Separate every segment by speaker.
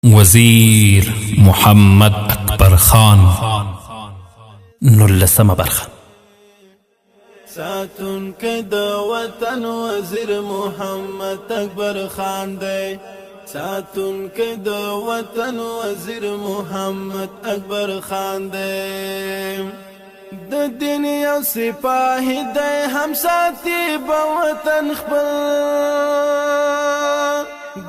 Speaker 1: وزیر محمد اکبر خان 19 برخه.
Speaker 2: ساتونکی د وطن وزیر محمد اکبر خان دی. ساتونکی د وطن وزیر محمد اکبر خان دی. د دین یو سپاهی دی هم ساتي به وطن خپل.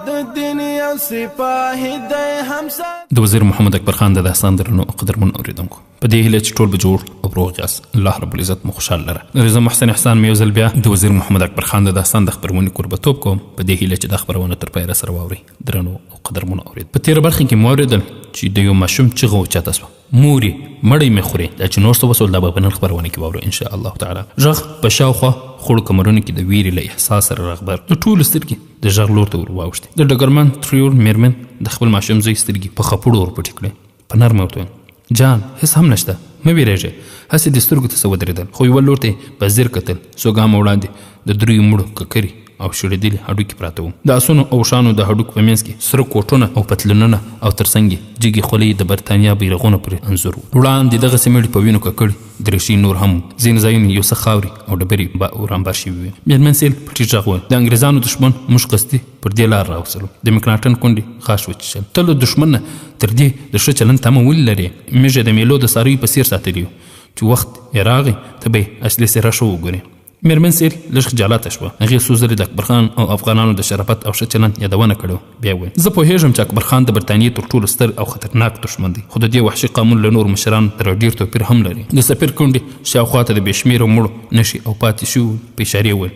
Speaker 2: د دین یو سپاهی دی هم ساتي.
Speaker 1: د وزیر محمد اکبر خان د داستان درنو قدرمن اوریدونکو، په دې هیله چې ټول به جوړ او روغ یاست. الله رب العزت مو خوشحال لره. رضا محسن احسان مې یو ځل بیا د وزیر محمد اکبر خان د داستان د خپرونې کوربتوب کوم، په دې هیله چې دا خپرونه تر پایه راسره واورئ. درنو او قدرمنو اورید، په تېره برخه کې مو اورېدل چې د یو ماشوم چغه اوچته شوه: مورې مړی مې خورې. دا چې نور څه وسول دا به په نن خپرونه کې واورو ان شاء الله تعالی. غږ په شاوخوا خوړو کمرونو کې د ویرې له احساس سره رغبر د ټولو سترګې د غږ لور ته ور واوښتې. د ډګرمن تریور میرمن د خپل ماشوم زوی سترګې په خپړو ور پټې کړې. په نرمه ورته ویل: جان هېڅ هم نشته، مه ویرېږه. هسې د سترګو ته څه ودرېدل، خو یوه لور ته یې په ځیر کتل. څو ګامه وړاندې د دریو مړو ککرې او شړېدلي هډوکي پراته وو. د اسونو او شانو د هډوکو په منځ کې سره کوټونه او پتلونونه او تر څنګ یې جګې خولۍ د برتانیا بیرغونه پرې انځور وو. وړاندې دغسې مړي په وینو ککړې دریشۍ نور هم ځینې ځایونه یو څه خاورې او ډبرې ورانبار شوي وې. میرمن سیل په ټیټ غږ وویل: د انګریزانو دښمن موږ قصدي پر دې لار راوستلو. د مکناټن کونډې غاښ وچیچل. ته له دښمن نه تر دې د ښه چلند تمه ولې لرې؟ موږ یې د میلو د څارویو په څېر ساتلي یو چې وخت یې راغی ته به یې اصلي څېره ښه وګورې. میرمن سیل لږ خجالته شوه. هغې څو ځلې د اکبرخان او افغانانو د شرافت او ښه چلند یادونه کړې. بیا وویل: زه پوهېږم چې اکبرخان د برټانیې تر ټولو ستر او خطرناک دښمن دی، خو د دې وحشي قانون له نورو مشرانو سره ډېر توپیر هم لري. د سفیر کونډې شاوخوا ته د بې شمېره مړو نښې او پاتې شویو په اشارې وویل: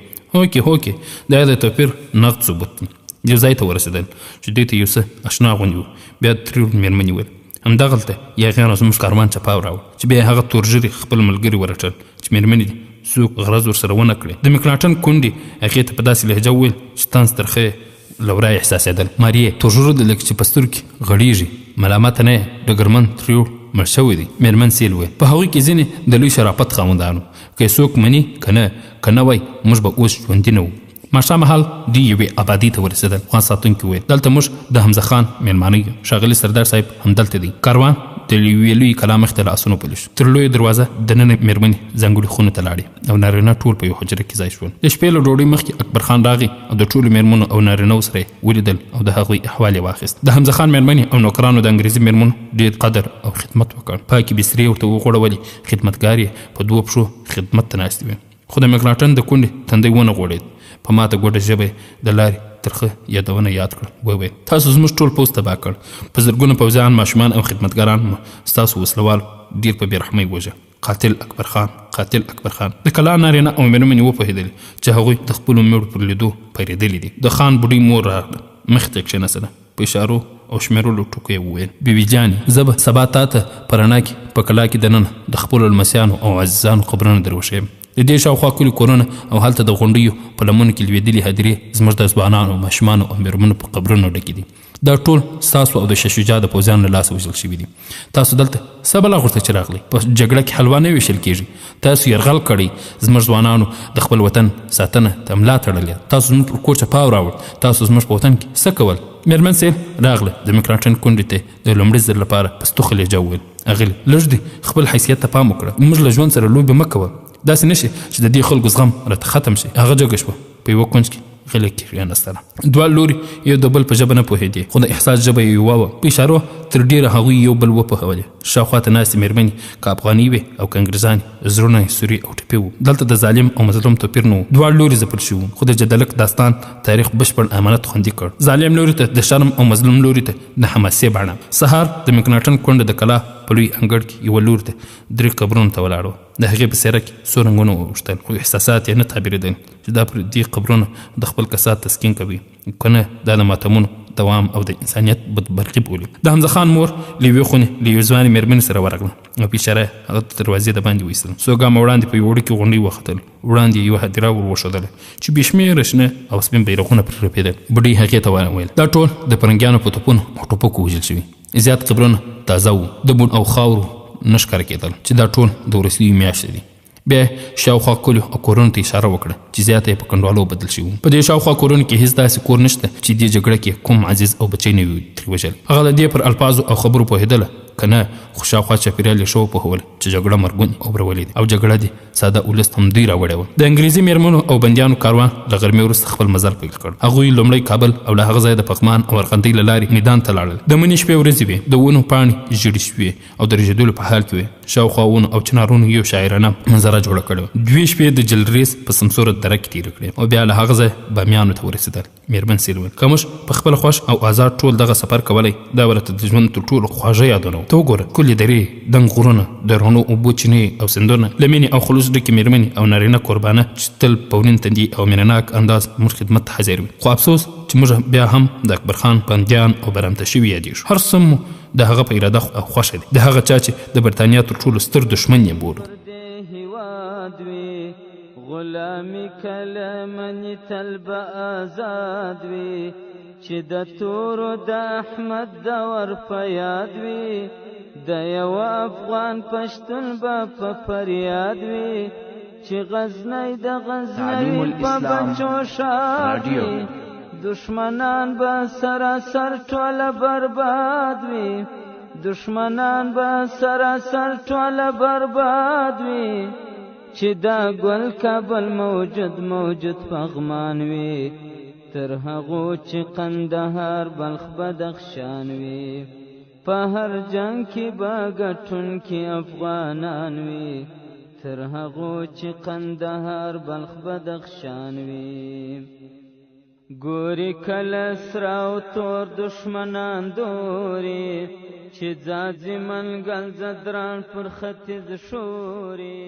Speaker 1: هوکې دا د توپیر نقد ثبوت دی. یو ځای ته ورسېدل چې دوی ته یو څه اشنا غوندې وو. بیا د تریور میرمنې وویل: همدغلته یاغیانو زموږ کاروان چپاو راوړ چې بیا یې هغه تورژري خپل ملګري ورټل چې میرمنې دي څوک غرض ورسره ونه کړې. د مکناټن کونډې هغې ته په داسې لهجه وویل چې طنز ترخه له ورایه احساسېدل. ماريې تورژرو د لکه چې په سترګو کې غړېږي. ملامته نه یې ډګرمن تریور مړ شوی دی. میرمن سیل وویل: په هغوی کې ځینې د لوی شرافت خاوندانو، که یې څوک مني که نه وای موږ به اوس ژوندي نه وو. ماښامهال دوی یوې آبادۍ ته ورسېدل. افغان ساتونکي وویل: دلته موږ د حمزه خان میلمانه یو. ښاغلي سردار صاحب همدلته دی. کاروان د یوې لویې کلا مخې ته له اسونو پلی شو. تر لویه دروازه دننه میرمنې ځانګړي خونو ته لاړې او نارینه ټول په یو حجره کې ځای شول. د شپې له ډوډۍ مخکې اکبرخان راغی او د ټولو میرمنو او نارینهو سره یې ولیدل او د هغوی احوال یې واخیست. د حمزه خان میرمنې او نوکرانو د انګریزي میرمنو ډېر قدر او خدمت وکړ. پاکې بسترې ورته وغوړولې. خدمتګار یې په 2 پښو خدمت ته ناستې وې. خو د مکناټن د کونډې تندی ونه غوړېد. په ماته ګوډه ژبه د لارې ترخه یادونه یاد کړ. وویل: تاسو زموږ ټول پوځ تباه کړ. په زرګونه پوځیان، ماشومان او خدمتګاران ستاسو وسلوال ډېر په بېرحمۍ وژه. قاتل اکبرخان. د کلا نارینه او میرمنې وپوهېدلې چې هغوی د خپلو مړو پر لیدو پیرېدلي دي. د خان بوډۍ مور راغله، مخې ته کښېنستله. په اشارو او شمېرلو ټکو یې وویل: بیبي جانې، زه به سبا تا ته په رڼا کې په کلا کې دننه د خپلو لمسیانو او عزیزانو قبرونه در وښیم. د دې شاوخوا کلي کورونه او هلته د غونډیو په لمنو کې لوېدلې هدیرې زموږ د ځوانانو، ماشومانو او میرمنو په قبرونو ډکې دي. دا ټول ستاسو او د شاه شجاع د پوځیانو له لاسه وژل شوي دي. تاسو دلته څه بلا غوښته چې راغلئ؟ په جګړه کې حلوا نه ویشل کېږي. تاسو یرغل کړی. زموږ ځوانانو د خپل وطن ساتنه ته ملا تړلې. تاسو زموږ پر کور چپاو راوړ. تاسو زموږ په وطن کې څه کول؟ میرمن سیل راغله. د مکناټن کونډې ته د لومړي ځل لپاره په ستوخه لهجه وویل: اغلې لږ دې خپل حیثیت ته پام وکړه. موږ له ژوند سره لوبې مه کوه. داسې نشي چې د دې خلکو زغم راته ختم شي. هغه جګه شوه. په یوه کونج کې غلی کښېنستله. دواړه لوري یو د بل په ژبه نه پوهېدې، خو د احساس ژبه یې یوه وه. په اشارو تر ډېره هغوی یو بل وپوهولې. شاوخوا ته ناستې میرمنې که افغاني وې او که انګریزانې، زړونه یې سوري او ټپي وو. دلته د ظالم او مظلوم توپیر نه و. دواړه لوري ځپل شوي وو. خو د جدلک داستان تاریخ بشپړ امانت خوندي کړ. ظالم لوري ته د شرم او مظلوم لوري ته د حماسې بڼه. سهار د مکناټن کونډه د کلا په لوی انګړ کې یوه لور ته 3 قبرونو ته ولاړ و. د هغې په څېره کې څو رنګونه واوښتل، خو احساسات یې نه تعبیرېدل چې دا پر دې قبرونه د خپل کسات تسکین کوي که نه دا د ماتمونو دوام او د انسانیت بدبرقي بولي. د حمزه خان مور له یوې خونې له یوې ځوانې میرمنې سره ورغله او په اشاره هغه د دروازې د باندې وایستله. څو ګامه وړاندې په یوه وړوکې غونډۍ وختل. وړاندې یې یوه هدیره ور وښودله چې بې شمېره شنه او سپین بیرغونه پرې رپېدل. بوډۍ هغې ته وویل: دا ټول د پرنګیانو په توپونو او ټوپکو وژل شوي. زیات قبرونه تازه وو. د بوډ او خاورو نه ښکاره کېدل چې دا ټول د وروستیو میاشتې دي. بیا شاوخوا کلیو او کورونو ته اشاره وکړه چې زیاته یې په کنډوالو بدل شوي وو. په دې شاوخوا کورونو کې هیڅ داسې کور نشته چې دې جګړه کې کوم عزیز او بچی نه وي ترې وژل. هغه د دې پر الفاظو او خبرو پوهېدله که نه خو شاوخوا چاپېریال یې ښه وپوهول چې جګړه مرګونې او برولې ده او جګړه دې ساده ولس هم دوی راوړې وه. د انګریزي میرمنو او بندیانو کاروان له غرمې وروسته خپل مزل پیل کړ. هغوی لومړی کابل او له هغه ځایه د پغمان او ارغندۍ له لارې میدان ته لاړل. د مني شپې ورځې وې، د ونو پاڼې ژېړې شوې او د رژېدلو په حال کې وې. شاوخوا ونو او چنارونو یو شاعرانه منظره جوړه کړې وه. 2 شپې د جلریز په سمسوره دره کې تېرې کړې او بیا له هغه ځایه بامیانو ته ورسېدل. میرمن سیلون که موږ په خپل خوښ او آزاد ټول دغه سفر کولی دا ورته د ژوند تر ټولو خواږه یادونه وه. ته وګوره کلي درې، دنګ غرونه، د رڼو اوبو چینې او سیندونه، له مینې او خلوص ډکې میرمنې او نارینه قربانه چې تل په ورین تندي او مینهناک انداز موږ خدمت ته حاضر وي. خو افسوس چې موږ بیا هم د اکبر خان بندیان او برمته شوي یادېږو. هر څه مو د هغه په اراده او خوښه دي. د هغه چا چې د برتانیا تر ټولو ستر دښمن یې بولو.
Speaker 3: غلامی کلمنی تل به آزاد وي چې د تورو د احمد دور په یاد وي د یو افغان پښتون به په فریاد وي چې غزنی د غزنی په بچو ښاد وي دشمنان به سراسر ټوله برباد وي دشمنان به سراسر ټوله برباد وي چې دا ګل کابل موجود پغمان وي تر هغو چې قندهار بلخ بدخشان وي په هر جنگ کې به ګټونکي افغانان وي تر هغو چې قندهار بلخ بدخشان وي ګوري کله سره او تور دشمنان دوري چې ځاځي منګل زدران پر ختیځ شوري.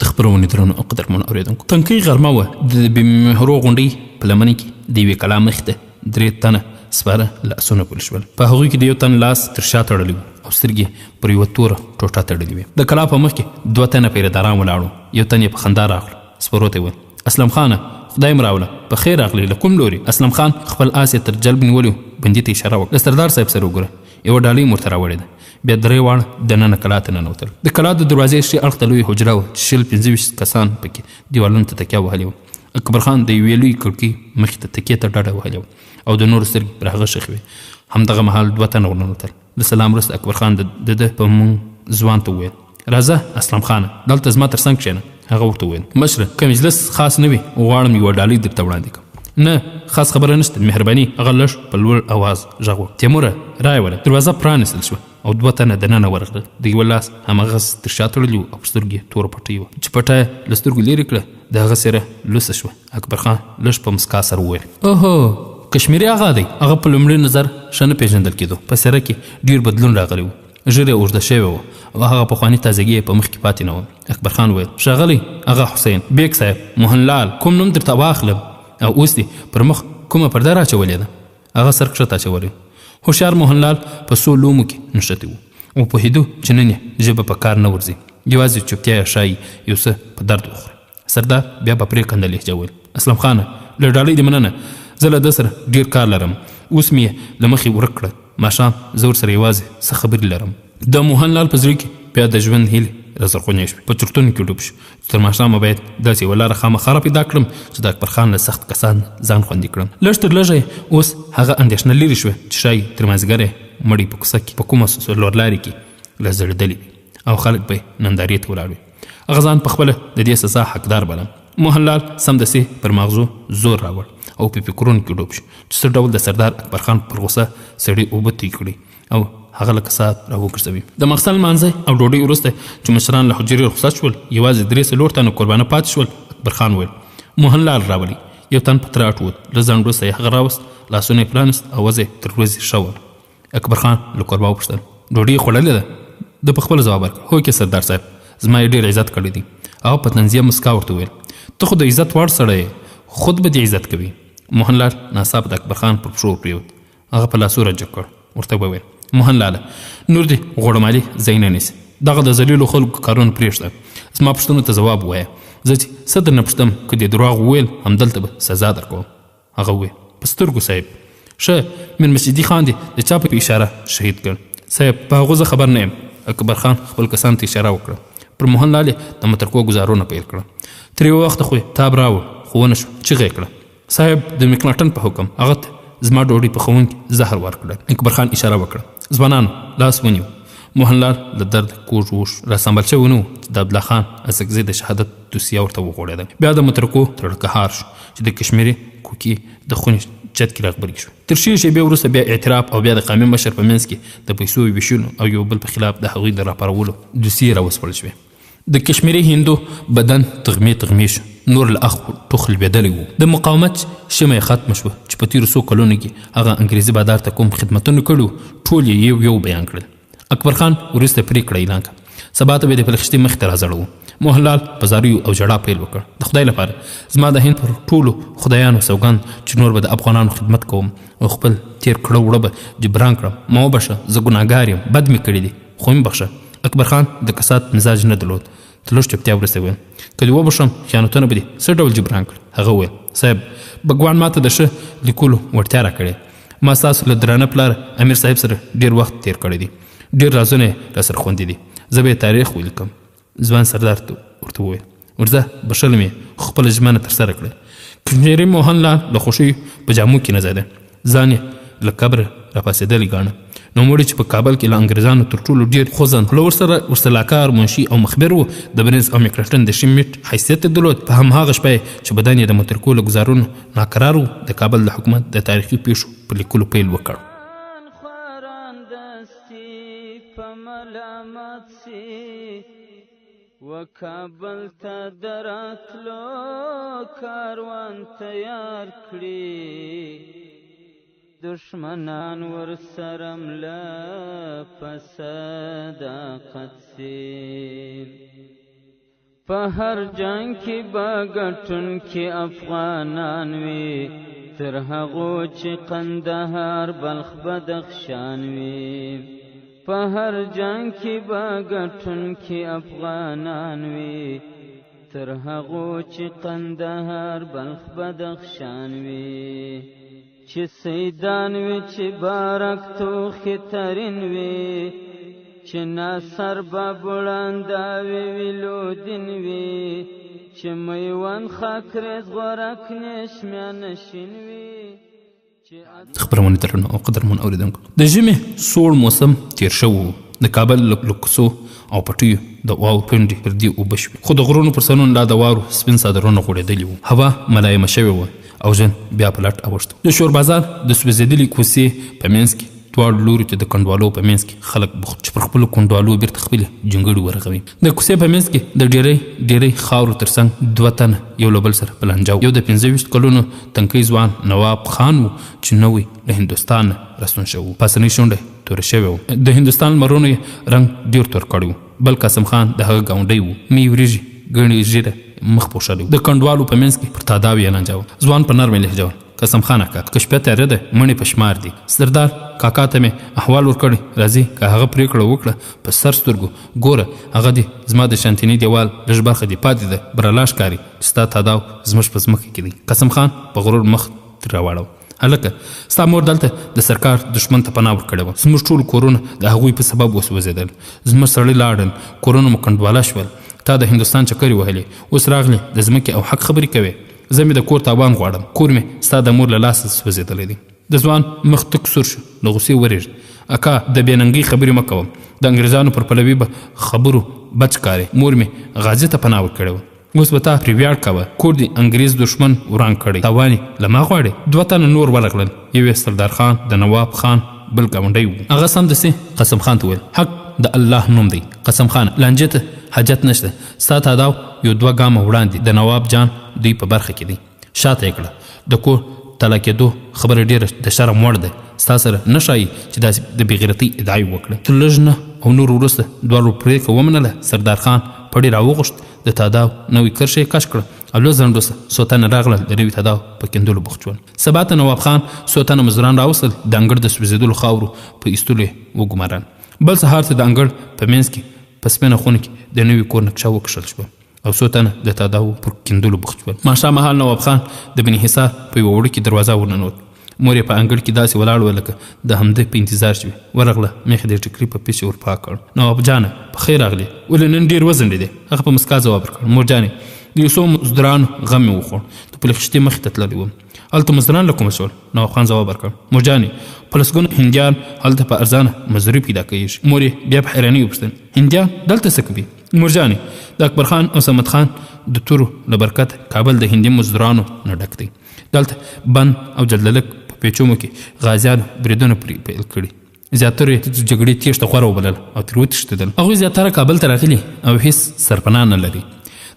Speaker 1: د خبرونې درنو او قدرمنو اورېدونکو تنکۍ غرمه وه. د بې مهرو غونډۍ په لمنې کې د یوې کلا مخې ته 3 تنه سپاره لاسونه پل شول. په هغوی کې د یو تن لاس تر شا تړلی و او سترګې پر یوه توره ټوټه تړلې وې. د کلا په مخ کې 2 تنه پیرهداران ولاړو. یو تن یې په خندا راغله. سپرو ته یې وویل اسلم خانه خدای م راوله په خیر راغلی له کوم لوري؟ اسلم خان خپل آس یې تر جلب نیولی و. بندي ته اشاره وکړه. د سردار صاحب سره وګوره. یوه ډالۍ ورته راوړې ده. بیا 3 واړه دننه کلا ته ننوتل. د کلا د دروازې ښي اړخ ته لویه حجره وه چې 25 کسان پکې دیوالونو ته تکیه وهلې وه. اکبر خان د یوې لویې کړکۍ مخې ته تکیې ته ډډه وهلې وه او د نورو سترګې پر هغه ښخې وې. همدغه مهال 2 تنه ورننوتل. د سلام وروسته اکبر خان د ده په مونږ ځوان ته وویل راځه اسلم خانه دلته زما تر څنګ کښېنه. هغه ورته وویل مشره که مجلس خاص نه وي غواړم یوه ډالۍ درته وړاندې کړم. نه خاص خبره نشته مهرباني. هغه لږ په لوړ اواز غږ وکړ تیموره رایه وله. دروازه پرانیستل شوه او 2 تنه دننه ورغلل. د یوه لاس همغسې تر شا تړلي وو او پر سترګو یې توره پټۍ وه چې پټه یې له سترګو لرې کړه د هغه څېره لوڅه شوه. اکبر خان لږ په مسکا سره وویل اوهو کشمیري اغا دی. هغه په لومړي نظر ښه نه پېژندل کېدو. په څېره کې ډېر بدلون راغلی و. ژر یې اوږده شوې وه او هغه پخواني تازګي یې په مخ کې پاتې نه وه. اکبر خان وویل ښاغلی اغا حسین بیګ صاحب موهنلال کوم نوم درته واخلم او اوس دې پر مخ کومه پرده راچولې ده؟ هغه سر کښته اچولی. هوښیار موهنلال په څو لومو کې نښتې و او پوهېدو چې نن یې ژبه په کار نه ورځي. یوازې چوپتیا یې ښایي یو څه په درد وخوره. سردار بیا په پرېکنده لهجه وویل اسلم خانه له ډالۍ دې مننه. زه له ده سره ډېر کار لرم. اوس مې یې له مخې ورک کړه. ماښام زه ورسره یوازې څه خبرې لرم. د موهنلال په زړه کې بیا د ژوند هیلې رازرغونې شوې. په چورتونو کې ډوب شو. تر ماښامه باید داسې یوه لاره خامخا را پیدا کړم چې د اکبر خان له سخت کسان ځان خوندي کړم. لږ تر لږه اوس هغه اندېښنه لرې شوه چې ښایي تر مازدیګره مړی په کوڅه کې په کومه لورلارې کې لړزېدلې وي او خلک به یې نندارې ته ولاړ وي. هغه ځان پخپله د دې سزا حقدار بلم. موهنلال سمدستي پر ماغزو زور راوړ او په فکرونو کې ډوب شو چې څه ډول د سردار اکبر خان پر غوسه سړي اوبه توی کړي او هغه لکه ساعت راوګرځوي. د ماخستن لمانځه او ډوډۍ وروسته چې مشران له حجرې رخصت شول یوازې 3 تنه قربانه پاتې شول. اکبر خان وویل موهنلال راولي. یو تن په تراټ ووت. له ځنډ وروسته یې هغه راوست. لاسونه یې پرانست او وضع تر ورځې ښه وه. اکبر خان له کوربه وپوښتل ډوډۍ یې خوړلې ده؟ ده په خپله ځواب ورکړ هو کې سردار صاحب زما یې ډېر عزت کړی دی. هغه په طنزیه مسکا ورته وویل ته خو د عزت وړ سړی یې خود به دې عزت کوي. موهنلال ناڅاپه د اکبر خان پر پښو پرېوت. هغه په لاسو رجب کړ. ورته وویل موهنلاله نور دې غوړمالي ځای نه نیسي. دغه د ذلیلو خلکو کارونه پرېږده. زما پوښتنو ته ځواب ووایه. زه چې څه درنه پوښتم که دې دروغ وویل همدلته به سزا درکوم. هغه وویل په سترګو صاحب. ښه من مسجدي خان دې د چا په اشاره شهید کړ؟ صاحب په هغو زه خبر نه یم. اکبر خان خپل کسان ته اشاره وکړه. پر موهنلال د مترکو ګزارونه پیل کړه. تر یو وخته خو تاب راوړ خو ونه شو. چغې کړه صاحب د مکناټن په حکم هغه زما ډوډۍ پخوونکي زهر ورکړه. اکبر خان اشاره وکړه. ځوانانو لاس ونیو. موهنلال د درد کوږ ووش را سنبل شوی نه و چې د عبدالله خان اڅکزي د شهادت دوسیه ورته وغوړېده. بیا د مترکو تړکهار شو چې د کشمیري کوکي د خونې چت کې راغبرګ شو. تر شي شېبې وروسته بیا اعتراف او بیا د قومي مشر په منځ کې د پیسو ویشلو او یو بل په خلاف د هغوی د راپارولو دوسیې راوسپړل شوې. د کشمیري هندو بدن تغمې شو. نور له اخ ټوخ لوېدلی و. د مقاومت شمه یې ختمه شوه چې په تېرو څو کلونو کې هغه انګریزي بادار ته کوم خدمتونه کړي ټول یې یو بیان کړل. اکبر خان وروسته پرېکړه اعلان کړه. سبا ته به د پلخشتي مخې ته راځړو. موهنلال په زاریو او ژړا پیل وکړ. د خدای لپاره زما د هند پر ټولو خدایانو سوګند چې نور به د افغانانو خدمت کوم او خپل تیر کړه وړه به جبران کړم. ما وبښه، زه ګناهګار یم، بد مې کړي دي، خو مې بخښه. اکبر خان د کسات مزاج نه درلود. د لږ چوپتیا وروسته ویل که دې وبښم خیانتونه به دې څه ډول جبران کړل؟ هغه وویل صاحب بګوان ما ته د ښه لیکلو وړتیا راکړې. ما ستاسو له درانه پلار امیر صاحب سره ډېر وخت تیر کړی دی. ډېر رازونه یې راسره خوندي دي. زه به یې تاریخ ولیکم. ځوان سردار ورته وویل ورځه بښل مې خو خپله ژمنه ترسره کړه. کشمیري موهنلال له خوښۍ په جامو کې نڅېده. ځان یې له قبره راپاڅېدلی ګاڼه. نوموړي چې په کابل کې له انګریزانو تر ټولو ډېر خوځند له ورسره لاکار منشي او مخبر و. د برنس او مکناټن د شمیټ حیثیت یې درلود. په همهغه شپه چې بدن یې د مترکو له ګزارونو ناقرار و د کابل د حکومت د تاریخي پیښو په لیکلو پیل وکړ.
Speaker 3: و کابل ته دراتلو کاروان تیار کړي. دشمنان ورسره مله په صداقت سي. په هر جنګ کې به ګټونکي افغانان وي تر هغو چې قندهار بلخ بدخشان وي. په هر جنګ کې به ګټونکي افغانان وي تر هغو چې قندهار بلخ بدخشان وي. چې سیدان وي چې بارک توخې ترین وي چې ناصر به بلنداوي وي لودین وي چې میوند خاکریز غورک نشمیا نشین وي.
Speaker 1: خبرونه درنو او قدرمن اوریدونکو د ژمي سوړ موسم تیر شوی و. د کابل له کوڅو او پټیو د واورو پنډې پر دې اوبه شوې خو د غرونو پر سرونو لا د واورو سپین څادرونه غوړېدلي وو. هوا ملایمه شوې وه او ژن بیا په لټ اوښت. د شور بازار د سوځېدلې کوڅې په منځ کې دواړو لوري ته د کنډوالو په منځ کې خلک بوخت چې پر خپلو کنډوالو بیرته خپلې جونګړې ورغوي. د کوڅې په منځ کې د ډېرې خاورو تر څنګ 2 تنه یو له بل سره په لانجه و. یو د 25 کلونو تنکۍ ځوان نواب خان و چې نوی له هندوستان راستون شوی و. پاسنۍ شونډه توره شوې وه. د هندوستان لمرونو یې رنګ ډېر تور کړی و. بل قاسم خان د هغه ګاونډی و. مې وریژې ګڼې ژیره مخ پوښلی و. د کنډوالو په منځ کې پر تاداو یې لانجه وه. ځوان په نرمه لهجه وویل قسم خان اکا که شپه تیاره ده مڼې په شمار دي. سردار کاکا ته مې احوال ورکړی راځي که هغه پرېکړه وکړه په سر سترګو ګوره هغه دې زما د شانتیني دیوال لږ برخه دې پاتې ده برلا ښکاري چې ستا تاداو زموږ په ځمکه کې دی. قسم خان په غرور مخ ترې راواړو. هلکه ستا مور دلته د سرکار دښمن ته پناه ورکړې وه. زموږ ټول کورونه د هغوی په سبب وسوځېدل. زموږ سړی لاړل کورونه مو کنډواله شول. تا د هندوستان چکرې وهلې اوس راغلې د ځمکې او حق خبرې کوې. زه مې د کور تاوان غواړم. کور مې ستا د مور له لاسه سوځېدلی دی. د ځوان مخ تک سور شو له غوسې ورېږد. اکا د بېننګۍ خبرې مه کوم. د انګریزانو پر پلوي به خبرو بچ کارې. مور مې غازي ته پناه ورکړې وه. اوس به تا پرې ویاړ کوه. کور دې انګریز دښمن وران کړی. تاوان یې له ما غواړې. 2 تنه نور ورغلل. یو یې سردار خان د نواب خان بل ګاونډی و. هغه سمدستي قسم خان ته ویل حق د الله نوم دی. قسم خان لانجې ته حاجت نشته. ستا تاداو یو 2 ګامه وړاندې د نواب جان دوی په برخه کې دی. شاته یې کړه. د کور تالا کېدو خبره ډېره د شرم وړ ده. ستا سره نه ښایي چې داسې د بېغیرتۍ ادعا یې وکړه. تر لږ نه او نور وروسته دواړو پرېکړه ومنله. سردار خان پړې راوغوښت. د تاداو نوی کرښه یې کش کړه او لږ ځنډ وروسته څو تنه راغلل د نوي تاداو په کیندلو بوخت شول. سبا ته نواب خان څو تنه مزدوران راوستل. د انګړ د سوځېدلو خاورو په ایستلو یې وګمارل. بل سهار ته د انګړ په منځ کې په سپینه خونه کې د نوي کور نقشه وکښل شوه او څو تنه د تاداو پر کیندلو بوخت شول. ماښام مهال نواب خان د بني حصار په یوه وړوکې دروازه ورننوت. مور یې په انګړ کې داسې ولاړ وه لکه د همده په انتظار چې وي. ورغله میخ د ټیکري په پیچ ور پاک کړ. نواب جانه په خیر راغلی، ولې نن ډېر وځنډېدې؟ هغه په مسکا ځواب ورکړ. مور جانې د یو څو مزدورانو غم مې وخوړ، د پلي خشتې مخې ته تللی وم. هلته مزدوران له کومه شول؟ نواب خان ځواب ورکړ. مور جانې په لسګونو هندیان هلته په ارزانه مزدوري پیدا کېږي. مور یې بیا په حیرانۍ وپوښتل هندیان دلته څه کوي؟ مور جانې د اکبر خان او صمد خان د تورو له برکت کابل د هندي مزدورانو نه ډک دی. دلته بند او جلدلک په پیچومو کې غازیانو بریدونه پیل کړي. زیاتره یې د جګړې تېښته غوره وبلل او ترې وتښتېدل. هغوی زیاتره کابل ته راغلي او هېڅ سرپناه نه لري.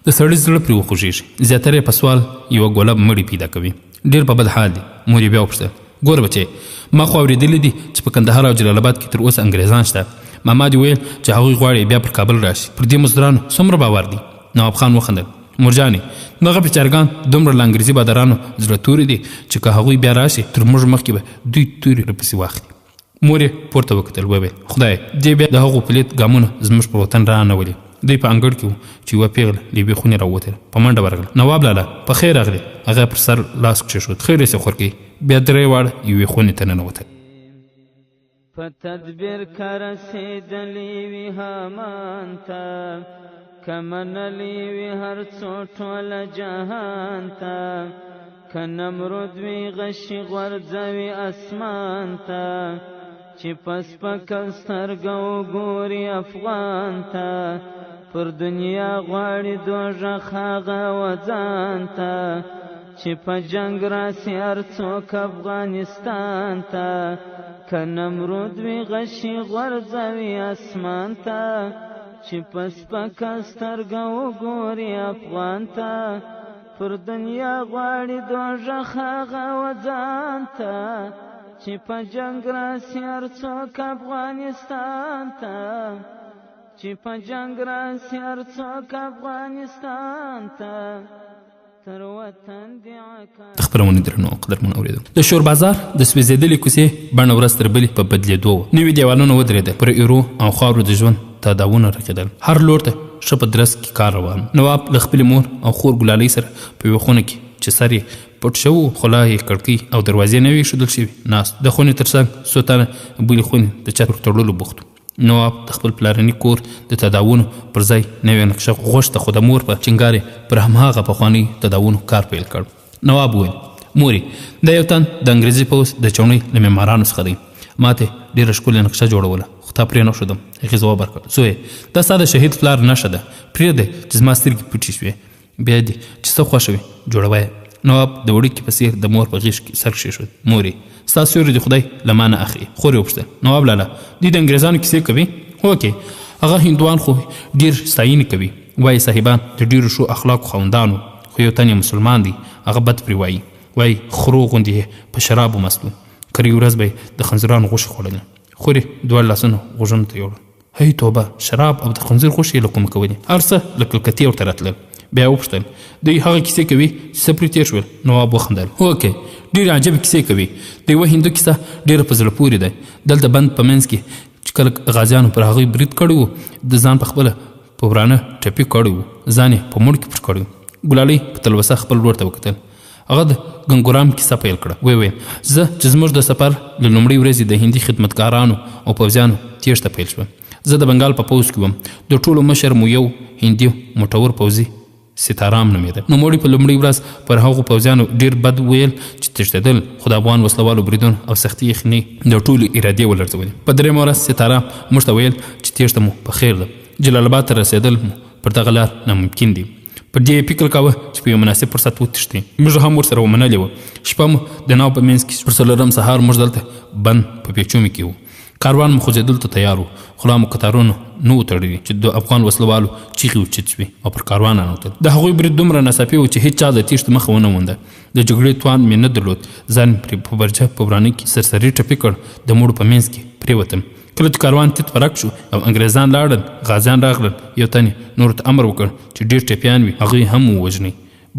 Speaker 1: د سړي زړه پرې وخوږېږي. زیاتره یې په سوال یوه ګوله مړي پیدا کوي. ډېر په بد حال دي. مور یې بیا وپوښتل ګوره بچې، ما خو اورېدلي دي چې په کندهار او جلال آباد کې تر اوسه انګریزان شته. ماما دې ویل چې هغوی غواړي بیا پر کابل راشي. پر دې مزدورانو څومره باور دی؟ نواب خان وخندل. مور جانې دغه بیچارګان دومره له انګریزي بادارانو زړه توري دي چې که هغوی بیا راشي تر موږ مخکې به دوی تورې راپسې واخلي. مور یې پورته وکتل، وویل خدای دې بیا د هغو پلیت ګامونه زموږ په وطن رانولي. دوی په انګړ کې وو چې یوه پیغله له یوې خونې راووتله. په منډه ورغله. نواب لالا په خیر راغلی. هغه پر سر لاس کېښود. خیر یې خور کوي. بیا درې واړه یوې خونې ته ننوتل.
Speaker 3: په تدبیر که رسېدلي وي هامان ته، که منلي وي هر څو ټوله جهان ته، که نمرود وي غشي غورځوي اسمان ته، چې په سپکه سترګه وګوري افغان ته، پر دنیا غواړي دوژخ هغه وځان ته، چې په جنګ راسي هر څوک افغانستان ته، که نمرود وي غشي غورځوي اسمان ته، چې په سپکه سترګه وګوري افغان ته، پر دنیا غواړي دوژخ هغه وځان ته، چې په جنګ راسي هر څوک افغانستان ته، چې په جنګ راسي هر څوک افغانستان ته، تر وطن دی عکا.
Speaker 1: د خپرونې درنو قدرمن اورېدونکو، د شور بازار د سوځېدلې کوڅې بڼه ورځ تر بلې په بدلېدو وه. نوي دیوالونه ودرېدل، پر ایرو او خاورو د ژوند تاداوونه رقېدل. هر لور ته ښه په درس کې کار روان. نواب له خپلې مور او خور ګلالۍ سره په یوه خونه کې چې سر یې پټ شوی و، خوله یې کړکۍ او دروازې نه وې ایښودل شوي ناست. د خونې تر څنګ څو تنه بلې خونې د چت پر تړلو بوخت و. نواب د خپل پلارني کور د تداوونو پر ځای نوې نقشه غوښته، خو د مور په چنګارې پر هماغه پخواني تداوونو کار پیل کړ. نواب وویل مورې دا یو تن د انګریزي پوځ د چوڼۍ له معمارانو څخه دی. ما ته ډېره ښکلې نقشه جوړوله خو تا پرې نه ښودم. هغې ځواب ورکړ زویه دا ستا د شهید پلار نښه ده، پرېږده چې زما سترګې پټې شوې، بیا دې چې څه خوښه وي جوړوه. نواب د وړوکي په څېر د مور په غېږ کې سر کښېښود. مورې ستا سیوری د خدای له ما نه اخلي. خور یې وپوښتل نواب لالا دوی د انګریزانو کیسې کوي؟ هوکې هغه هندوان خو ډېر ستاینې کوي، وایي صاحبان د ډېرو ښو اخلاقو خاوندان خو یو تن یې مسلمان دی، هغه بد پرې وایي خرو غوندې یې په شرابو مست و، کرۍ ورځ به یې د خنزیرانو غوښې خوړلې. خور یې دواړه لاسونه غوږونو ته یوړل. هی توبه، شراب او د خنزیر غوښې یې له کومه کولې؟ هر څه له کلکتې ورته راتلل. بیا یې وپوښتل دوی هغه کیسې کوي چې څه پرې تېر شول؟ نواب وخندل. هوکې ډېرې عجبې کیسې کوي. د یوه هندو کیسه ډېره په زړه پورې ده. دلته بند په منځ کې چې کله غازیانو پر هغوی برید کړی و، د ځان په خپله په ورانه ټپي کړی و، ځان یې په موړ کې پټ کړی و. ګلالۍ په تلوسه خپل ورور ته وکتل. هغه د ګنګورام کیسه پیل کړه. ویل زه چې زموږ د سفر له لومړۍ ورځې د هندي خدمتګارانو او پوځیانو تېښته پیل شوه. زه د بنګال په پوځ کې وم. د ټولو مشر مو یو هندي موټور پوځي ستارام نومېده. نوموړي په لومړۍ ورځ پر هغو پوځیانو ډېر بد ویل چې تښتېدل، خو د افغان وسلوالو بریدونو او سختي یخنۍ د ټولو ارادې ولړزولې. په درېیمه ورځ ستارام موږ ته ویل چې تېښته مو په خیر ده، جلال آباد ته رسېدل مو پر دغه لار ناممکن دي. پر دې فکر کاوه چې په یو مناسب فرصت وتښتي. موږ هم ورسره ومنلې وه. شپه مو د ناو په منځ کې پر څلورم سهار موږ دلته بند په پیچومي کې وو. کاروان مو خوځېدلو ته تیار و، خو لا مو کتارونه نه وو تړلي چې د افغان وسلوالو چیغې وچت شوې او پر کاروان ننوتل. د هغوی برید دومره ناڅاپي و چې هېڅ چا د تېښتې مخه ونه مونده. د جګړې توان مې نه درلود. ځان پرې په برجه په ورانه کې سرسري ټپي کړ. د مړو په منځ کې پرېوتم. کله چې کاروان تیت فرق شو او انګریزان لاړل، غازیان راغلل. یو تن یې نورو ته امر وکړ چې ډېر ټپیان وي هغوی هم ووژنئ،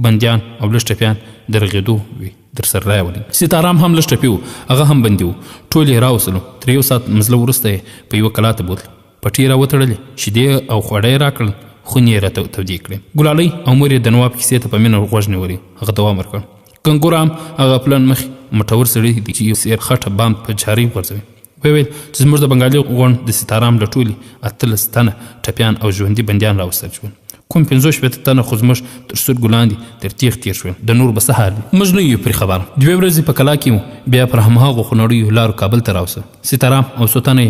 Speaker 1: بندیان او لږ ټپیان د رغېدو وي در سره راولئ. ستارام هم لږ ټپي و، هغه هم بندي و. ټول یې راوستلو. تر یو ساعت مزله وروسته یې په یوه کلا ته بوتل. پټۍ یې راوتړلې، شیدې او خواړه یې راکړل، خونې یې راته تودې کړې. ګلالۍ او مور یې د نواب کیسې ته په مینه غوږ نیولې. هغه دوام ورکړ. ګنګورام هغه پلن مخې مټور سړی دی چې یو سیر خټه بام په جاري غورځوي. ویل چې زموږ د بنګالي غونډ د ستارام له ټولې 18 تنه ټپیان او ژوندي بندیان راوستل شول. کوم 15 تنه خو زموږ تر سترګو لاندې تر تیغ تیر شول. د نور به څه حال وي؟ موږ نه یو پرې خبر. 2 ورځې په کلا کې بیا پر هماغو خونړیو لارو کابل ته راوسه. ستارام او څو تنه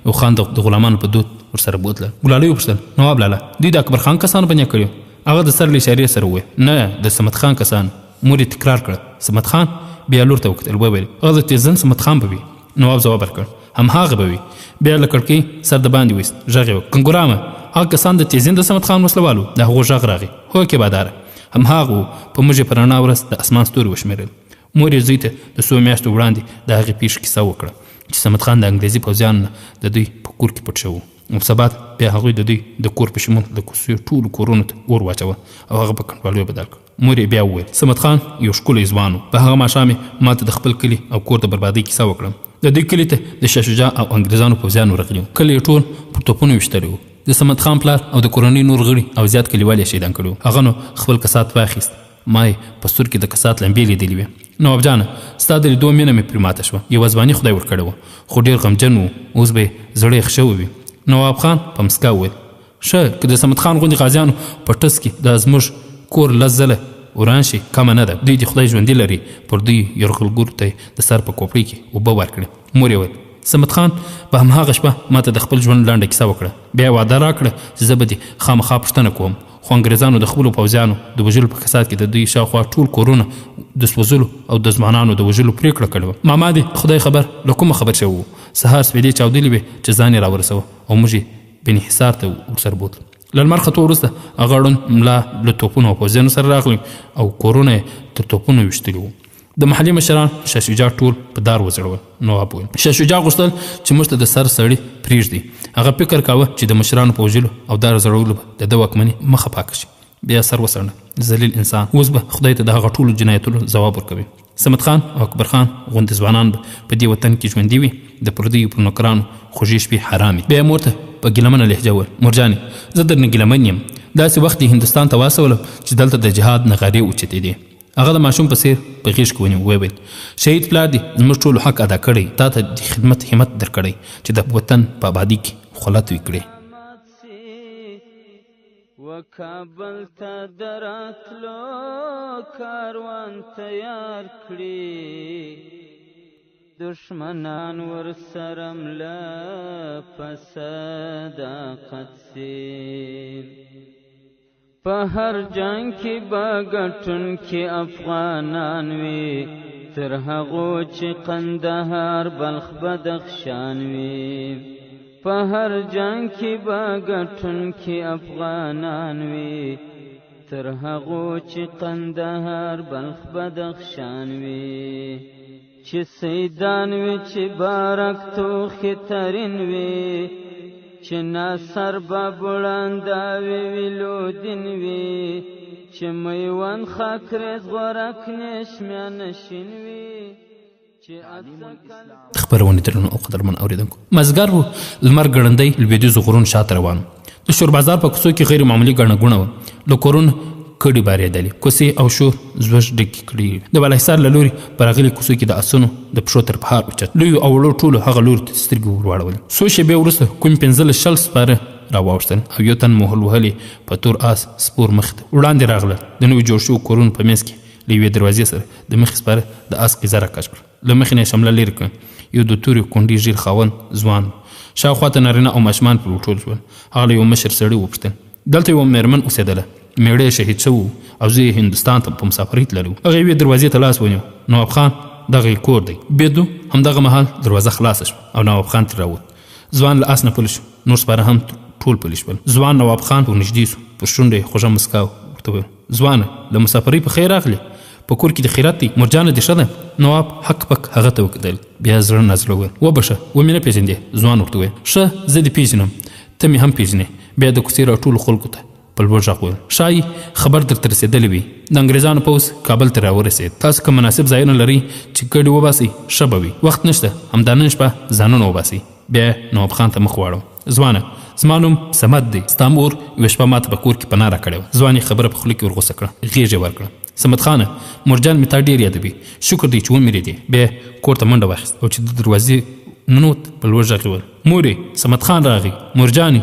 Speaker 1: یو خان د غلامانو په دود ورسره بوتله. ګلالۍ وپوښتل نواب لالا دوی د اکبر خان کسانو بندیان کړي؟ هغه د سر له اشارې سره وویل نه د صمد خان کسان. مور یې تکرار کړه صمد خان؟ بیا لور ته وکتل وویل هغه د تیزن صمد خان به وي. نواب ځواب ورکړ همهغه به وي. بیا له کړکۍ سر د باندې ویست غږ یې وکړ کنګورامه هغه کسان د تیزن د صمد خان وسلوالو. د هغو غږ راغی هو کې باداره همهغه په موږ په رڼا ورځ د اسمان ستوري وشمېرل. مور یې زوی ته د 100 میاشتو وړاندې د هغې پیښې کیسه وکړه چې صمد خان د انګریزي پوځیانو نه د دوی په کور کې پټ شوی و. سبا بیا هغوی د دوی د کور په شمول د کوڅې ټولو کورونو ته اور واچوه او هغه په کنډوالیو بدل کړ. مور یې بیا وویل صمد خان یو ښکلی ځوان و. په هغه ماښام یې ما ته د خپل کلي او کور د بربادۍ کیسه وکړه. د دوی کلي ته د شاه شجاع او انګریزانو پوځیانو راغلي وو. کلی یې ټول پر توپونو ویشتلی وو. د صمد خان پلار او د کورنۍ نور غړي او زیات کلیوال یې شهیدان کړي وو. هغه نو خپل کسات واخیست. ما یې په ستور کې د کسات لمبې لیدلې وې. نواب جانه ستا د لیدو مینه مې پرې ماته شوه. یوه ځواني خدای ورکړې وه خو ډېر غمجن و. اوس به یې زړه یخ شوی وي. نواب خان په مسکا وویل ښه که د صمد خان غوندې غازیانو په ټس کې دا زموږ کور 10 ځله وران شي کمه نه ده. دوی د خدای ژوندي لري پر دوی یرغلګرو ته د سر په کوپړۍ کې اوبه ورکړې. مور یې ویل صمد خان په همهغه شپه ما ته د خپل ژوند لنډه کیسه وکړه. بیا یې وعده راکړه چې زه به دې خامخا پوښتنه کوم. خو انګریزانو د خپلو پوځیانو د وژلو په کسات کې د دوی شاوخوا ټول کورونه د سوځلو او د ځوانانو د وژلو پرېکړه کړې وه. ماما دې خدای خبر له کومه خبر شوی و. سهار سپېدې چاودلې وې چې ځان یې راورسوه او موږ یې بنحصار ته ورسره بوتلو. له لمر ختو وروسته هغه ړوند ملا له توپونو او پوځیانو سره راغلی او کورونه یې تر توپونو ویشتلي وو. د محلي مشران شاه شجاع ټول په دار وځړول. نواب وویل شاه شجاع غوښتل چې موږ ته د سر سړي پرېږدي. هغه فکر کاوه چې د مشرانو په وژلو او دار زړولو به د ده واکمني مخه پاکه شي. بیا سر وڅنډه ذلیل انسان اوس به خدای ته د هغه ټولو جنایتونو ځواب ورکوي. صمد خان او اکبر خان غوندې ځوانان به په دې وطن کې ژوندي وي. د پردیو پر نوکرانو خوږې شپې حرام وي. بیا یې مور ته په ګیلمنه لهجه وویل مورجانې زه درنه ګیلمن یم. داسې وخت یې هندوستان ته واستولم چې دلته د جهاد نغارې اوچتېدې. هغه د ماشوم په څېر په غېږ کې ونیو. ویل شهید پلار دې زموږ ټولو حق ادا کړی. تا ته د خدمت همت درکړی چې د وطن په آبادۍ کې خلت وکړې.
Speaker 3: وکابل ته دراتلو کاروان تیار کړي دشمنان ورسره مله په صداقت سي. په هر جنگ کې به ګټونکي افغانان وي تر هغو چې قندهار بلخ بدخشان وي. په هر جنگ کې به ګټونکي افغانان وي تر هغو چې قندهار بلخ بدخشان وي. چې سیدان وي چې بارک توخې ترین وي چې ناصر به بلنده وي ویلودین وي چې میوند خاکریز غورک نشمیا نشین وي.
Speaker 1: خبرونه درنو او قدرمن اوریدونکو مازګر و لمر ګړندی لویدیځو غرونو شاته روان. د شور بازار په کوڅو کې غیر معمولي ګڼه ګوڼه وه. له کورونو کډې بارېدلې. کوڅې او شور زوږ ډکې کړي. د بالاحصار له لوري په راغلي کوڅو کې د اسونو د پښو تر پهار اوچت. لویو او وړو ټولو هغه لوري ته سترګې ورواړولې. څو شېبې وروسته کوم 15 سپاره راواوښتل او یو تن موهل وهلې په تور آس سپور مخ ته وړاندې راغلل. د نوي جوړ شوو کورونو په منځ کې له یوې دروازې سره د مخې سپاره د آس قیزه راکش کړه. له مخې نه یې شمله لرې کړه. یو د تورې کونډې ژیړ خاوند ځوان شاوخوا ته نارینه او ماشومان پرې وټول شول. هغه له یو مشر سړي وپوښتل دلته یوه مېرمن اوسېدله میړه یې شهید شوی او زه یې هندوستان ته په مسافرۍ تللی و. هغه یوې دروازې ته لاس ونیو. نواب خان دغه یې کور دی. بیدو همدغه مهال دروازه خلاصه شوه او نواب خان ترې راووت. ځوان له آس نه پلی شو. نور سپاره هم ټول پلی شول. ځوان نواب خان ور نږدې سو. په شونډه یې خوږه مسکا ورته وویل ځوانه له مسافرۍ په خیر راغلې. په کور کې د خیرات دی مرجانه دې ښه ده. نواب حق پک هغه ته وکتل. بیا زړه نازړه وویل وبښه ومې نه پېژندې. ځوان ورته وویل ښه زه دې پېژنم ته مې هم پېژنې. بیا د کوڅې را ټولو خلکو ته په لوړ غږ وویل ښایي خبر درته رسېدلی وي د انګریزانو پوځ کابل ته راورسېد. تاسو که مناسب ځایونه لرئ چې ګډې وباسئ ښه به وي. وخت نشته همدا نن شپه ځانونه وباسئ. بیا نواب خان ته مخ واړو. ځوانه زما نوم صمد دی. ستا مور یوه شپه ما ته په کور کې پناه راکړې وه. ځوان یې خبره په خوله کې ورغوسه کړه. غېږ یې ورکړه. صمد خانه مرجان می تا ډیر یادوي، شکر دی چې ومرې دی. بیا کور ته منډه واخیست او چې د دروازې ننوت په لوړ غږ وویل مورې صمد خان راغی. مرجانې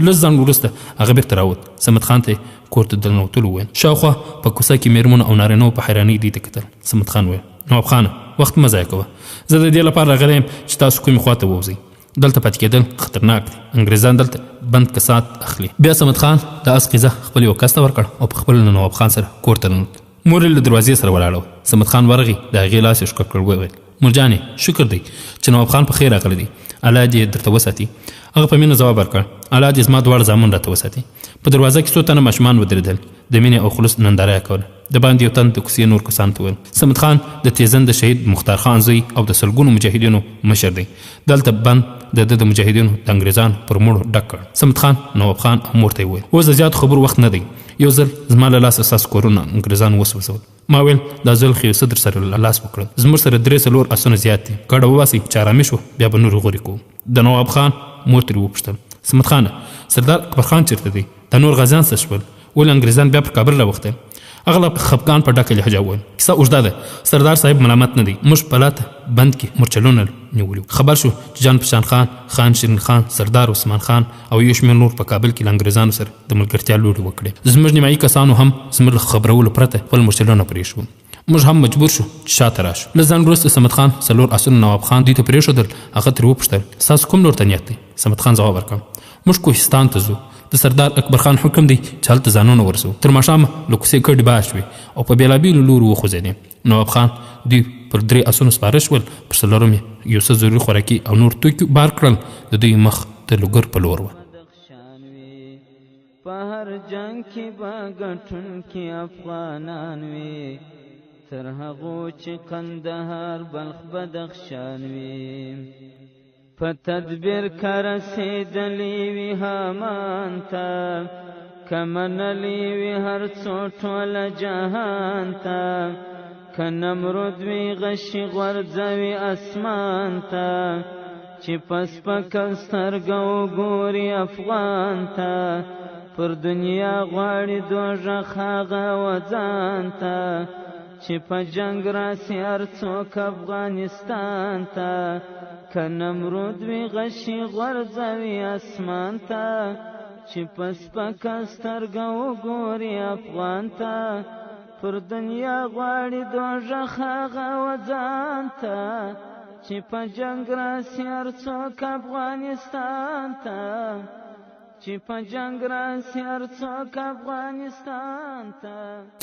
Speaker 1: لږ ځنډ وروسته هغه بیرته راووت. صمد خان ته کور ته د ننوتلو وویل. شاوخوا په کوڅه کې میرمنو او نارینهو په حیرانۍ دوی ته کتل. صمد خان وویل نواب خانه وخت مه ضایع کوه، زه د دې لپاره راغلی یم چې تاسو کومې خواته ووځئ. دلته پاتې کېدل خطرناک دي، انګریزان دلته بند کسات اخلي. بیا صمد خان د اس قیزه خپل یو کس ته ورکړ او په خپل نواب خان سره کور ته ننوت. مور یې له دروازې سره ولاړه وه. صمد خان ورغی، د هغې لاس یې ښکل کړ، وویل مرجانې شکر دی چې نواب خان په خیر راغلی دی، الله دې درته وساتي. هغه په مینه ځواب ورکړ الله دې زما دواړه زامن راته وساتي. په دروازه کې څو تنه ماشومان ودرېدل، د مینې او خلوص ننداره یې کوله. د باندې یو تن د کوڅې نور کسانو ته ویل صمد خان د تیزن د شهید مختار خان زوی او د سلګونو مجاهدینو مشر دی، دلته بند د مجاهدینو د انګریزانو پر مړو ډک کړ. صمد خان نواب خان او مور ته یې وویل اوس د زیات خبرو وخت نه دی، یو ځل زما له لاسه ستاسو کورونه انګریزانو وسوځول. ما ویل دا ځل خو یو څه در سره لاس وکړل، زموږ سره 3-4 آسونه زیات دي، کډه وباسئ چې ارامي شو بیا به نورې غورې کوو. د نواب خان مور ترې وپوښتل صمد خانه سردار اکبر خان چېرته دی؟ دا نور غازیان څه شول؟ ولې انګریزان بیا پر کابل راوختل؟ هغه خفګان په ډکه لهجه وویل کیسه اوږده ده، سردار صاحب ملامت نه دی، موږ په لاته بند کې مورچلونه نیولي. خبر شو چې جان پشان خان، خان شیرین خان، سردار عثمان خان او یو شمېر نور په کابل کې له انګریزانو سره د ملګرتیا لوړې وکړې. زموږ نیمایي کسانو هم زموږ له خبرولو پرته خپل مورچلونه پرېښول. موږ هم مجبور شو چې شاته راشو. له ځان وروسته صمد خان 4 آسونه نواب خان دوی ته پرېښودل. هغه ترې وپوښتل ستاسو کوم لور ته نیت دی؟ صمد خان ځواب ورکړ موږ کوهستان ته ځو، د سردار اکبر خان حکم دی چې هلته ځانونه ورسو. تر ماښامه له کوڅې کډې بار شوې او په بېلابېلو لورو وخوځېدې. نواب خان دوی پر 3 آسونو سپاره شول، پر 4 یو څه ضروري خوراکي او نور توکي بار کړل. د دوی مخ د لوګر په لور وه.
Speaker 3: په هر جنګ کې به ګټونکي افغانان وي، تر هغو چې قندهار بلخ بدخشان وي. په تدبیر که رسېدلی وي هامان ته، که منلی وي هر څو ټوله جهان ته، که نمرود وي غشي غورځوي اسمان ته، چې په سپکه سترګه وګوري افغان ته، پر دنیا غواړي دوژخ هغه وځان ته، چې په جنګ راسي هر څوک افغانستان ته، که نمرود وي غشي غورځوي اسمان ته، چې په سپکه سترګه وګوري افغان ته، پر دنیا غواړي دوژخ هغه وځان ته، چې په جنګ راسي هر څوک افغانستان ته، چې په جنګ راسي هر څوک افغانستان ته.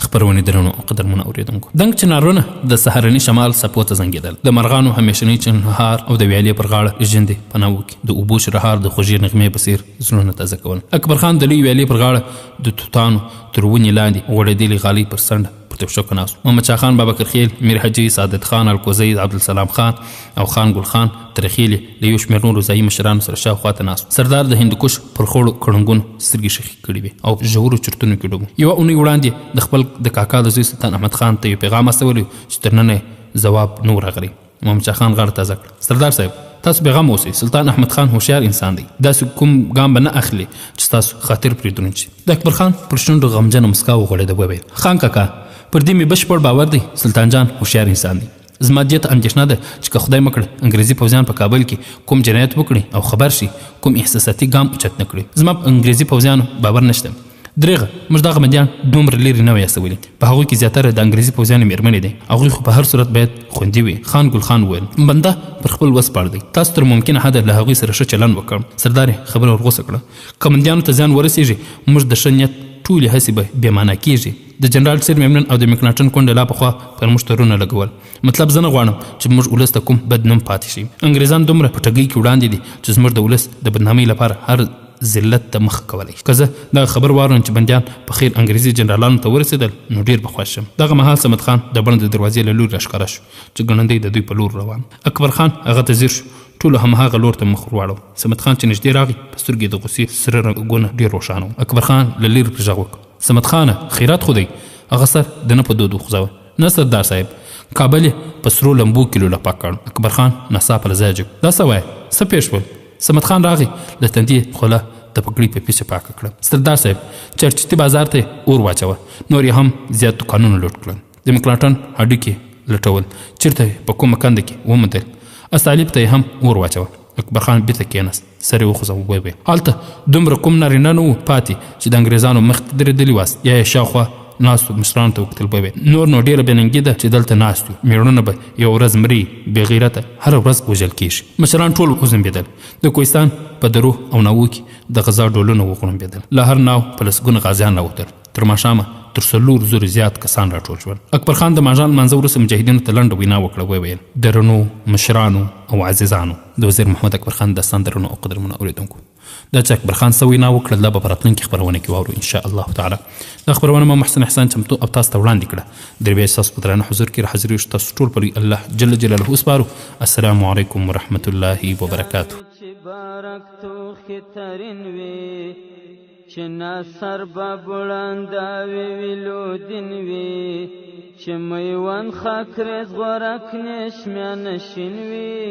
Speaker 1: خبرونه درنو او قدرمنو اوریدونکو، دنګ چنارونه د سهارني شمال سپو ته زنګېدل، د مرغانو همیشنی چنهار او د ویالې پر غاړه ژندې پناه وکړي، د اوبو شرهار د خوږې نغمې په څېر زړونه تازه کول. اکبر خان د لویې ویالې پر غاړه د توتانو تر ونې لاندې غوړېدلې غالۍ پر څنډه پرته شوکه ناست. محمد شاه خان، بابکر خیل، میر حاجي، سعادت خان الکوزی، عبدالسلام خان او خان ګل خان ترخیلې له یو شمېر نورو ځایي مشرانو سره شاوخوا ته ناست. سردار د هندوکش پر خوړو کړنګونو سترګې شخې کړې وې او په ژورو چرتونو کې ډوب. یوه اونۍ وړاندې د خپل د کاکا د زوی سلطان احمد خان ته یو پیغام استولی چې تر ننه ځواب نه راغلی. محمد شاه خان غاړه تازه کړه سردار صاحب تاسو بېغم اوسئ، سلطان احمد خان هوښیار انسان دی، داسې کوم ګام به نه اخلي چې ستاسو خاطر پرې دروند شي. د اکبر خان پر شونډو غمجنه مسکا وغوړېده. وویل خان کاکا پر دې مې بشپړ باور دی، سلطان جان هوښیار انسان دی. زما دې ته اندېښنه ده چې که خدای مکړه انګریزي پوځیان په کابل کې کوم جنایت وکړي او خبر شي، کوم احساساتي ګام اوچت نه کړي. زما په انګریزي پوځیانو باور نشته. درېغه موږ دغه بندیان دومره لرې نه وی استولي، په هغوی کې زیاتره د انګریزي پوځیانو مېرمنې دي، هغوی خو په هر صورت باید خوندي وي. خان ګل خان وویل بنده پر خپل وس پاړ دی، تاسو تر ممکنه حده له هغوی سره ښه چلند وکړم. سردار یې خبره ورغوڅه کړه که بندیانو ته زیان ورسېږي موږ د ښه نیت ټولې هڅې به بېمانه کېږي. د جنرال سیر میمنن او د مکناټن کونډې لا پخوا پر موږ تورونه لګول. مطلب زه نه غواړم چې موږ ولس ته کوم بد نوم پاتې شي. انګریزان دومره په ټګۍ کې وړاندې دي چې زموږ د ولس د بدنامۍ لپاره هر ذلت ته مخ کولی. که زه دغه خبر واورم چې بندیان په خیر انګریزي جنرالانو ته ورسېدل نو ډېر به خوښ شم. دغه مهال صمد خان د بڼ د دروازې له لورې راښکاره شو چې ګړندی د دوی په لور روان. اکبر خان هغه ته ځیر شو، ټولو هماغه لور ته مخ ورواړو. صمد خان چې نږدې راغی په سترګې د غوسې سره رنګونه ډېر روښانه و. اکبر خان له لرې پرې غږ وکړ صمد خانه خیرات خو دی؟ هغه سر د نه په دود وخوځاوه. نه سردار صاحب، کابل یې په سرو لمبو کې لولاپاک کړ. اکبر خان ناڅاپه له ځایه جګ دا څه وایه، څه پېښ شول؟ صمد خان راغی، له تندي خوله د پګړۍ په پیسه پاکه کړه. سردار صاحب چرچتي بازار ته اور واچوه، نور یې هم زیات دوکانونه لوټ کړل. د مکناټن هډوکي لټول چېرته په کومه کنده کې وموندل. استالب ته یې هم اور واچوه. اکبر خان بیرته کېناست، سر یې وخوځاوه، ویې ویل هلته دومره کوم نارینه نه وو پاتې چې د انګریزانو مخ ته درېدلي واست. یا یې شاوخوا ناستو مشرانو ته وکتل، ویې ویل نور نو ډېره بېننګي ده چې دلته ناست یو، مېړونه به یوه ورځ مري، بې غیرته هره ورځ وژل کېږي. مشران ټول وزنبېدل. د کوهستان په درو او ناوو کې د غزا ډولونه وغړمبېدل. له هر ناو په لسګونه غازیان راوتل. تر ماښامه تر 4 زره زیات کسان راټول شول. اکبر خان د ماښام لمانځه وروسته مجاهدینو ته لنډه وینا وکړه. ویې ویل درنو مشرانو او عزیزانو، د وزیر محمد اکبر خان داستان درنو او قدرمنو اوریدونکو، دا چې اکبر خان څه وینا وکړه دا به په راتلونکي خپرونه کې واورو ان شاء الله تعالی. دا خپرونه ما محسن احسان چمتو او تاسو ته وړاندې کړه. در بیا ستاسو په درانه حضور کې حاضر یو تاسو ټول پر الله جل جلاله وسپارو. السلام علیکم ورحمت الله وبرکاته.
Speaker 3: چې ناصر به بلنداوي ویلودین وي، چې میوند خاکریز غورک نشمیانشین وي،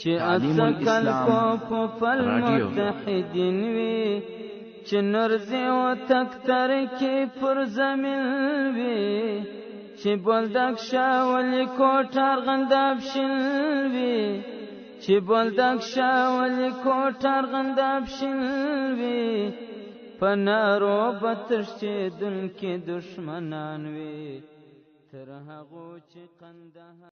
Speaker 3: چې اڅکل کو پل متحدین وي، چې نرزی و تکتر کې پر زمین وي، چې بلدک شاولی کوټار غنداب شین وي، چې بلدک شاولی کوټار غنداب شین وي، پنارو بترشیدن کې دشمنان وي، تر هغو چې قندهار